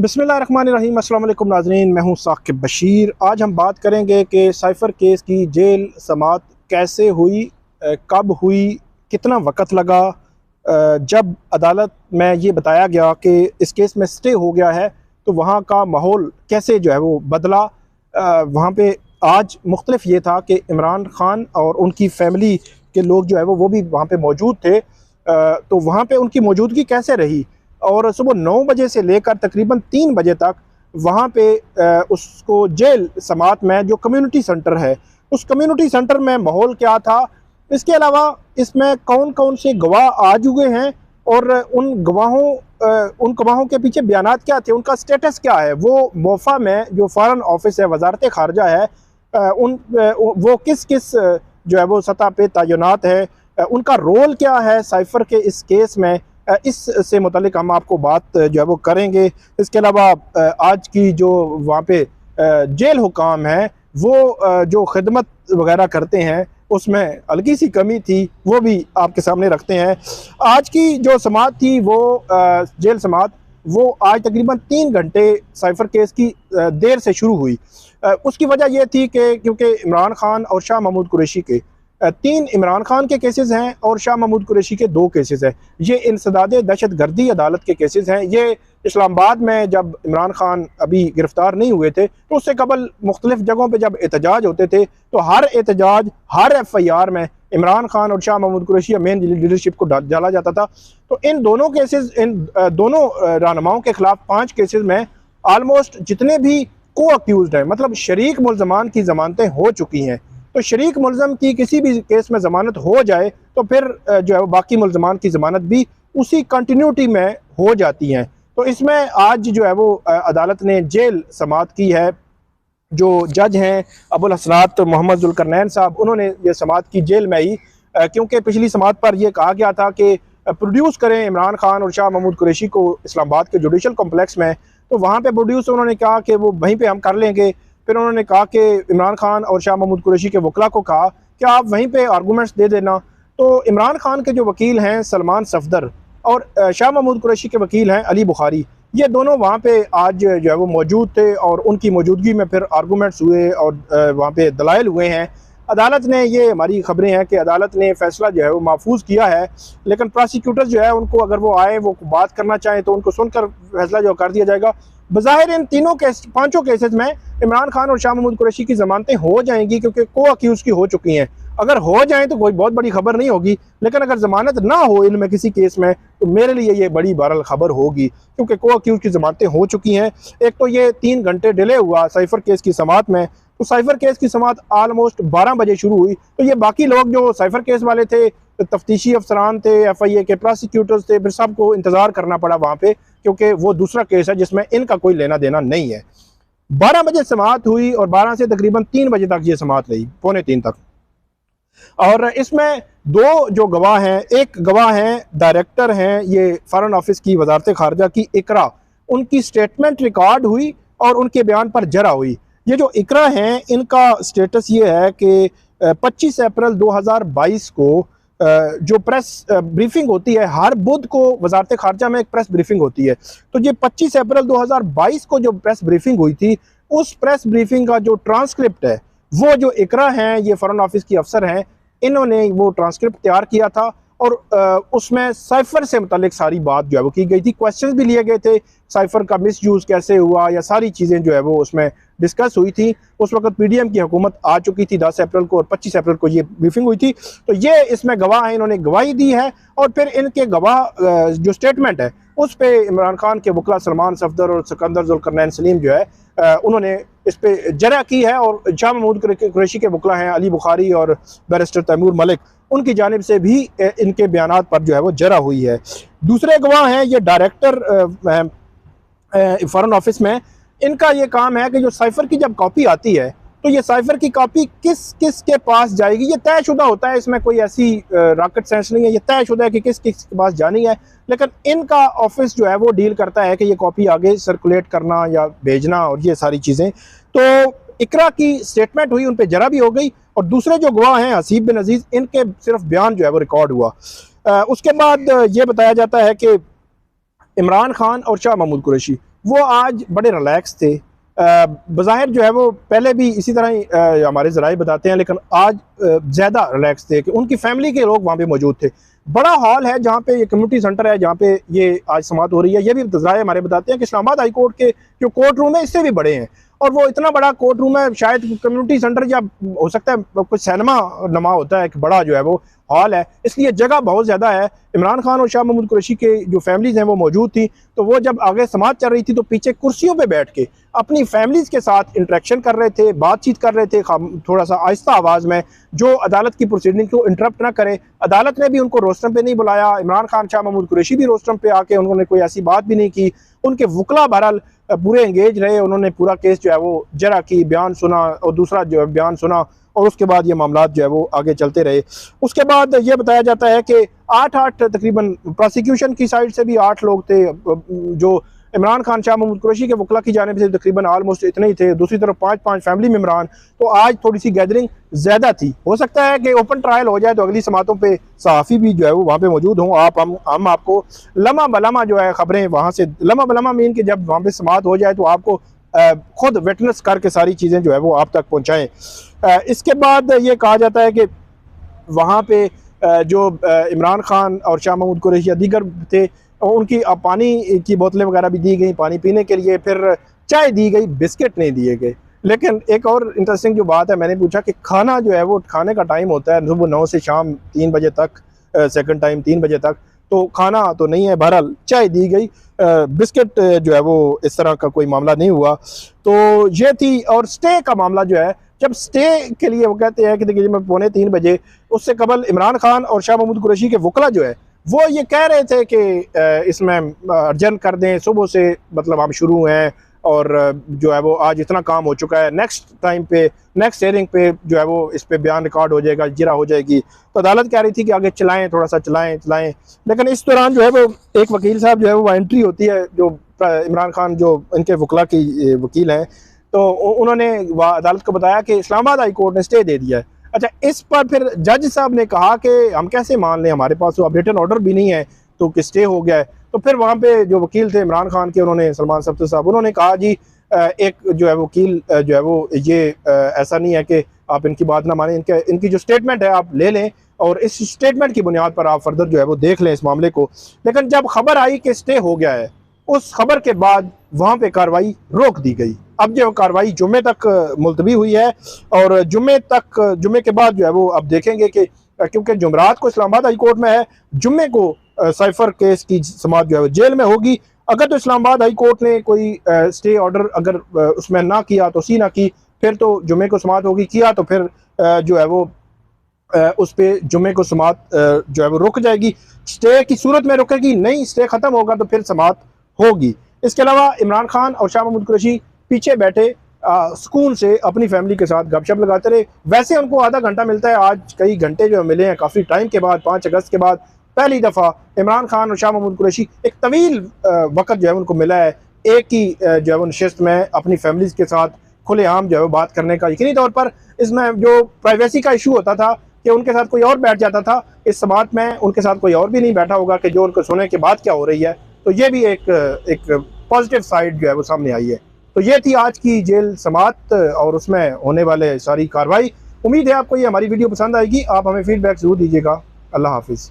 बिस्मिल्लाहिर्रहमानिर्रहीम। अस्सलाम वालेकुम नाज़रीन, मैं हूं साकिब बशीर। आज हम बात करेंगे कि साइफ़र केस की जेल समाअत कैसे हुई, कब हुई, कितना वक़्त लगा। जब अदालत में ये बताया गया कि इस केस में स्टे हो गया है तो वहाँ का माहौल कैसे जो है वो बदला। वहाँ पे आज मुख्तलिफ ये था कि इमरान ख़ान और उनकी फ़ैमिली के लोग जो है वो भी वहाँ पे मौजूद थे। तो वहाँ पे उनकी मौजूदगी कैसे रही, और सुबह 9 बजे से लेकर तकरीबन 3 बजे तक वहाँ पे उसको जेल समात में जो कम्युनिटी सेंटर है, उस कम्युनिटी सेंटर में माहौल क्या था। इसके अलावा इसमें कौन कौन से गवाह आज हुए हैं और उन गवाहों के पीछे बयानात क्या थे, उनका स्टेटस क्या है। वो मोफा में जो फ़ॉरेन ऑफिस है, वजारत खारजा है, वो किस किस जो है वो सतह पे तैनात है, उनका रोल क्या है साइफ़र के इस केस में, इस से मुतालिक हम आपको बात जो है वो करेंगे। इसके अलावा आज की जो वहाँ पे जेल हुकाम है वो जो खिदमत वगैरह करते हैं उसमें हल्की सी कमी थी, वो भी आपके सामने रखते हैं। आज की जो समाअत थी वो जेल समाअत वो आज तकरीबन 3 घंटे साइफ़र केस की देर से शुरू हुई। उसकी वजह यह थी कि क्योंकि इमरान ख़ान और शाह महमूद कुरैशी के 3 इमरान ख़ान के केसेस हैं और शाह महमूद कुरैशी के 2 केसेस हैं। ये इंसदाद दहशत गर्दी अदालत के केसेस हैं। ये इस्लामाबाद में जब इमरान ख़ान अभी गिरफ़्तार नहीं हुए थे तो उससे कबल मुख्तलिफ जगहों पे जब एहतजाज होते थे तो हर एहतजाज, हर FIR में इमरान ख़ान और शाह महमूद कुरैशी मेन लीडरशिप को डाला जाता था। तो इन दोनों केसेस, इन दोनों रहनुमाओं के ख़िलाफ़ 5 केसेस में आलमोस्ट जितने भी को अक्यूज़्ड हैं, मतलब शरीक मुल्ज़मान की ज़मानतें हो चुकी हैं। तो शरीक मुल्ज़म की किसी भी केस में ज़मानत हो जाए तो फिर जो है वो बाकी मुल्ज़मान की ज़मानत भी उसी कंटिन्यूटी में हो जाती हैं। तो इसमें आज जो है वो अदालत ने जेल समाअत की है। जो जज हैं अबुल हसनात मोहम्मद जुल्करनैन साहब, उन्होंने ये समाअत की जेल में ही, क्योंकि पिछली समाअत पर यह कहा गया था कि प्रोड्यूस करें इमरान ख़ान और शाह महमूद कुरैशी को इस्लामाबाद के जुडिशल कम्प्लेक्स में, तो वहाँ पे प्रोड्यूस उन्होंने कहा कि वो वहीं पे हम कर लेंगे। फिर उन्होंने कहा कि इमरान ख़ान और शाह महमूद कुरैशी के वकला को कहा कि आप वहीं पे आर्गूमेंट्स दे देना। तो इमरान ख़ान के जो वकील हैं सलमान सफदर और शाह महमूद कुरैशी के वकील हैं अली बुखारी, ये दोनों वहाँ पे आज जो है वो मौजूद थे और उनकी मौजूदगी में फिर आर्गूमेंट्स हुए और वहाँ पे दलाइल हुए हैं। अदालत ने, ये हमारी ख़बरें हैं कि अदालत ने फ़ैसला जो है वो महफूज किया है, लेकिन प्रोसिक्यूटर जो है उनको अगर वो आए, वो बात करना चाहें तो उनको सुनकर फैसला जो कर दिया जाएगा। बज़ाहिर इन तीनों केस, 5 केसेस में इमरान ख़ान और शाह महमूद कुरैशी की ज़मानतें हो जाएंगी क्योंकि को अक्यूज़ की हो चुकी हैं। अगर हो जाएं तो कोई बहुत बड़ी खबर नहीं होगी, लेकिन अगर ज़मानत ना हो इनमें किसी केस में तो मेरे लिए ये बड़ी बहरहाल खबर होगी क्योंकि को अक्यूज़ की ज़मानतें हो चुकी हैं। एक तो ये 3 घंटे डिले हुआ साइफ़र केस की समाअत में, तो साइफ़र केस की समाअत आलमोस्ट 12 बजे शुरू हुई। तो ये बाकी लोग जो साइफ़र केस वाले थे, तफ्तीशी अफसरान थे, FIA के प्रोसिक्यूटर्स थे, फिर सबको इंतज़ार करना पड़ा वहाँ पे क्योंकि वो दूसरा केस है जिसमें इनका कोई लेना देना नहीं है। 12 बजे समाअत हुई और 12 से तकरीबन 3 बजे तक ये समाअत रही, पौने 3 तक। और इसमें 2 जो गवाह हैं, एक गवाह हैं, डायरेक्टर हैं ये फ़ॉरेन ऑफिस की वजारत खारजा की, इकरा, उनकी स्टेटमेंट रिकॉर्ड हुई और उनके बयान पर जरा हुई। ये जो इकरा हैं इनका स्टेटस ये है कि 25 अप्रैल 2022 को जो प्रेस ब्रीफिंग होती है, हर बुध को वजारत खारजा में एक प्रेस ब्रीफिंग होती है, तो ये 25 अप्रैल 2022 को जो प्रेस ब्रीफिंग हुई थी, उस प्रेस ब्रीफिंग का जो ट्रांसक्रिप्ट है, वो जो इकरा हैं, ये फ़ॉरेन ऑफिस की अफसर हैं, इन्होंने वो ट्रांसक्रिप्ट तैयार किया था और उसमें साइफ़र से मुतालिक सारी बात जो है वो की गई थी। क्वेश्चंस भी लिए गए थे, साइफ़र का मिसयूज़ कैसे हुआ, या सारी चीज़ें जो है वो उसमें डिस्कस हुई थी। उस वक्त PDM की हुकूमत आ चुकी थी 10 अप्रैल को और 25 अप्रैल को ये ब्रीफिंग हुई थी। तो ये इसमें गवाह हैं, इन्होंने गवाही दी है और फिर इनके गवाह जो स्टेटमेंट है उस पर इमरान ख़ान के वकला सलमान सफदर और सिकंदर जुल्करनैन सलीम जो है उन्होंने इस पर जरा की है, और शाह महमूद कुरैशी के वकला हैं अली बुखारी और बैरिस्टर तैमूर मलिक, उनकी जानिब से भी इनके बयानात पर जो है वो जरा हुई है। दूसरे गवाह हैं ये डायरेक्टर फ़ॉरेन ऑफिस में, इनका ये काम है कि जो साइफ़र की जब कॉपी आती है तो ये साइफ़र की कॉपी किस किस के पास जाएगी ये तयशुदा होता है। इसमें कोई ऐसी रॉकेट साइंस नहीं है, ये तयशुदा है कि किस किस के पास जानी है, लेकिन इनका ऑफिस जो है वो डील करता है कि ये कॉपी आगे सर्कुलेट करना या भेजना और ये सारी चीज़ें। तो इकरा की स्टेटमेंट हुई, उन पर जरा भी हो गई, और दूसरे जो गवाह हैं हसीब बिन अजीज़, इनके सिर्फ बयान जो है वो रिकॉर्ड हुआ। उसके बाद ये बताया जाता है कि इमरान खान और शाह महमूद कुरैशी वो आज बड़े रिलैक्स थे। बज़ाहिर जो है वो पहले भी इसी तरह ही हमारे ज़राए बताते हैं, लेकिन आज ज़्यादा रिलैक्स थे कि उनकी फैमिली के लोग वहाँ पे मौजूद थे। बड़ा हॉल है जहाँ पे ये कम्युनिटी सेंटर है, जहाँ पे ये आज समाअत हो रही है। ये भी ज़राए हमारे बताते हैं कि इस्लामाबाद हाई कोर्ट के जो कोर्ट रूम है इससे भी बड़े हैं, और वो इतना बड़ा कोर्ट रूम है, शायद कम्युनिटी सेंटर या हो सकता है कुछ सिनेमा नमा होता है, एक बड़ा जो है वो हॉल है, इसलिए जगह बहुत ज़्यादा है। इमरान खान और शाह महमूद कुरैशी के जो फैमिलीज़ हैं वो मौजूद थी, तो वो जब आगे समाअत चल रही थी तो पीछे कुर्सियों पे बैठ के अपनी फैमिलीज़ के साथ इंटरेक्शन कर रहे थे, बातचीत कर रहे थे, थोड़ा सा आहिस्ता आवाज़ में, जो अदालत की प्रोसीडिंग को इंटरप्ट ना करे। अदालत ने भी उनको रोस्टम पे नहीं बुलाया, इमरान खान शाह महमूद कुरैशी भी रोस्टम पे आके उन्होंने कोई ऐसी बात भी नहीं की। उनके वकला बहरहाल पूरे एंगेज रहे, उन्होंने पूरा केस जो है वो जरा की बयान सुना और दूसरा जो है बयान सुना, और उसके बाद ये मामला जो है वो आगे चलते रहे। उसके बाद ये बताया जाता है कि 8 तकरीबन प्रोसिक्यूशन की साइड से भी 8 लोग थे, जो इमरान खान शाह महमूद कुरैशी के वकला की जानिब से तकरीबन आलमोस्ट इतने ही थे, दूसरी तरफ 5 फैमिली मेम्बरान। तो आज थोड़ी सी गैदरिंग ज़्यादा थी। हो सकता है कि ओपन ट्रायल हो जाए तो अगली समातों पे सहाफ़ी भी जो है वो वहाँ पे मौजूद हों। हम आपको लम्हा बलमा जो है ख़बरें वहाँ से, लम्हा बलमा मीन कि जब वहाँ पे समाअत हो जाए तो आपको खुद विटनेस करके सारी चीज़ें जो है वो आप तक पहुँचाएँ। इसके बाद ये कहा जाता है कि वहाँ पे जो इमरान खान और शाह महमूद कुरैशी या दीगर थे, उनकी पानी की बोतलें वगैरह भी दी गई पानी पीने के लिए, फिर चाय दी गई, बिस्किट नहीं दिए गए। लेकिन एक और इंटरेस्टिंग जो बात है, मैंने पूछा कि खाना जो है वो खाने का टाइम होता है सुबह 9 से शाम 3 बजे तक, सेकंड टाइम 3 बजे तक, तो खाना तो नहीं है, बहरहाल चाय दी गई, बिस्किट जो है वो इस तरह का कोई मामला नहीं हुआ। तो ये थी। और स्टे का मामला जो है, जब स्टे के लिए वो कहते हैं कि देखिए मैं 2:45 बजे, उससे कबल इमरान खान और शाह महमूद कुरैशी के वकला जो है वो ये कह रहे थे कि इसमें अर्जन कर दें, सुबह से मतलब हम शुरू हैं, और जो है वो आज इतना काम हो चुका है, नेक्स्ट टाइम पे नेक्स्ट हेयरिंग पे जो है वो इस पे बयान रिकॉर्ड हो जाएगा, जिरा हो जाएगी। तो अदालत कह रही थी कि आगे चलाएं, थोड़ा सा चलाएं। लेकिन इस दौरान जो है वो एक वकील साहब जो है वो एंट्री होती है, जो इमरान खान जो इनके वकला की वकील हैं, तो उन्होंने अदालत को बताया कि इस्लामाबाद हाई कोर्ट ने स्टे दे दिया है। अच्छा, इस पर फिर जज साहब ने कहा कि हम कैसे मान लें, हमारे पास तो अब रिटन ऑर्डर भी नहीं है, तो कि स्टे हो गया है। तो फिर वहाँ पे जो वकील थे इमरान खान के, उन्होंने सलमान सब्ज़ साहब, उन्होंने कहा जी एक जो है वकील जो है वो ये ऐसा नहीं है कि आप इनकी बात ना मानें, इनकी जो स्टेटमेंट है आप ले लें, और इस स्टेटमेंट की बुनियाद पर आप फर्दर जो है वो देख लें इस मामले को। लेकिन जब खबर आई कि स्टे हो गया है, उस खबर के बाद वहाँ पे कार्रवाई रोक दी गई। अब जो कार्रवाई जुम्मे तक मुलतवी हुई है, और जुम्मे के बाद जो है वो अब देखेंगे कि क्योंकि जुमरात को इस्लामाबाद हाई कोर्ट में है, जुम्मे को साइफर केस की समाअत जो है जेल में होगी। अगर तो इस्लामाबाद हाई कोर्ट ने कोई स्टे ऑर्डर अगर उसमें ना किया, तोसी ना की, फिर तो जुम्मे को समाअत होगी, किया तो फिर जो है वो उस पर जुम्मे को समाअत जो है वो रुक जाएगी। स्टे की सूरत में रुकेगी, नहीं स्टे ख़त्म होगा तो फिर समाअत होगी। इसके अलावा इमरान खान और शाह महमूद कुरैशी पीछे बैठे सुकून से अपनी फैमिली के साथ गपशप लगाते रहे। वैसे उनको आधा घंटा मिलता है, आज कई घंटे जो मिले हैं काफ़ी टाइम के बाद। 5 अगस्त के बाद पहली दफ़ा इमरान खान और शाह महमूद कुरैशी एक तवील वक्त जो है उनको मिला है, एक ही जो है वो नशिस्त में अपनी फैमिलीज़ के साथ खुलेआम जो है वो बात करने का। यकीनी तौर पर इसमें जो प्राइवेसी का इशू होता था कि उनके साथ कोई और बैठ जाता था, इस समाअत में उनके साथ कोई और भी नहीं बैठा होगा कि जो उनको सुने कि बात क्या हो रही है। तो ये भी एक पॉजिटिव साइड जो है वो सामने आई है। तो ये थी आज की जेल समाअत और उसमें होने वाले सारी कार्रवाई। उम्मीद है आपको ये हमारी वीडियो पसंद आएगी। आप हमें फीडबैक ज़रूर दीजिएगा। अल्लाह हाफिज़।